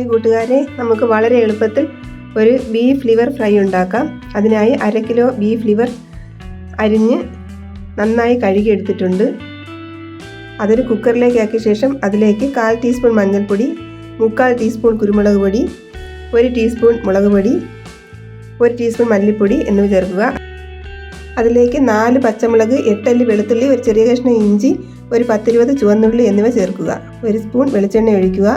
കൂട്ടുകാരെ, നമുക്ക് വളരെ എളുപ്പത്തിൽ ഒരു ബീഫ് ലിവർ ഫ്രൈ ഉണ്ടാക്കാം. അതിനായി 1/2 കിലോ ബീഫ് ലിവർ അരിഞ്ഞ് നന്നായി കഴുകിയെടുത്തിട്ടുണ്ട്. അതൊരു കുക്കറിലേക്ക് ആക്കിയ ശേഷം അതിലേക്ക് 1/4 ടീസ്പൂൺ മഞ്ഞൾപ്പൊടി, 3/4 ടീസ്പൂൺ കുരുമുളക് പൊടി, 1 ടീസ്പൂൺ മുളക് പൊടി, 1 ടീസ്പൂൺ മല്ലിപ്പൊടി എന്നിവ ചേർക്കുക. അതിലേക്ക് 4 പച്ചമുളക്, 8 അല്ലി വെളുത്തുള്ളി, ഒരു ചെറിയ കഷ്ണം ഇഞ്ചി, ഒരു 10-20 ചുവന്നുള്ളി എന്നിവ ചേർക്കുക. 1 സ്പൂൺ വെളിച്ചെണ്ണ ഒഴിക്കുക.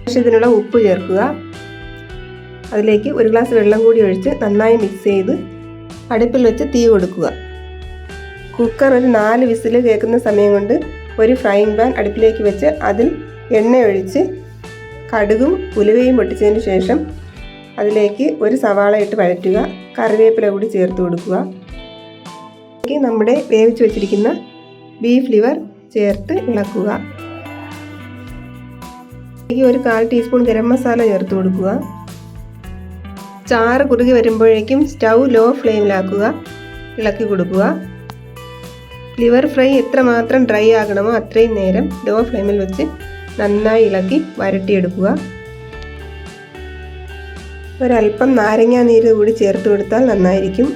ആവശ്യത്തിനുള്ള ഉപ്പ് ചേർക്കുക. അതിലേക്ക് 1 ഗ്ലാസ് വെള്ളം കൂടി ഒഴിച്ച് നന്നായി മിക്സ് ചെയ്ത് അടുപ്പിൽ വെച്ച് തീ കൊടുക്കുക. കുക്കർ ഒരു 4 വിസിൽ കേൾക്കുന്ന സമയം കൊണ്ട് ഒരു ഫ്രൈയിങ് പാൻ അടുപ്പിലേക്ക് വെച്ച് അതിൽ എണ്ണ ഒഴിച്ച് കടുകും ഉലുവയും പൊട്ടിച്ചതിന് ശേഷം അതിലേക്ക് ഒരു സവാള ഇട്ട് വഴറ്റുക. കറിവേപ്പില കൂടി ചേർത്ത് കൊടുക്കുക. നമ്മുടെ വേവിച്ച് വെച്ചിരിക്കുന്ന ബീഫ് ലിവർ ചേർത്ത് ഇളക്കുക. ഒരു 1/4 ടീസ്പൂൺ ഗരം മസാല ചേർത്ത് കൊടുക്കുക. ചാറ് കുറുകി വരുമ്പോഴേക്കും സ്റ്റൗ ലോ ഫ്ലെയിമിലാക്കുക. ഇളക്കി കൊടുക്കുക. ലിവർ ഫ്രൈ എത്രമാത്രം ഡ്രൈ ആകണമോ അത്രയും നേരം ലോ ഫ്ലെയിമിൽ വെച്ച് നന്നായി ഇളക്കി വരട്ടിയെടുക്കുക. ഒരല്പം നാരങ്ങാ നീര് കൂടി ചേർത്ത് കൊടുത്താൽ നന്നായിരിക്കും.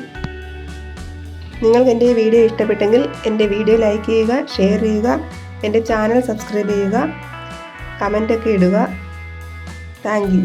നിങ്ങൾക്ക് എൻ്റെ വീഡിയോ ഇഷ്ടപ്പെട്ടെങ്കിൽ എൻ്റെ വീഡിയോ ലൈക്ക് ചെയ്യുക, ഷെയർ ചെയ്യുക, എൻ്റെ ചാനൽ സബ്സ്ക്രൈബ് ചെയ്യുക, കമൻ്റൊക്കെ ഇടുക. Thank you.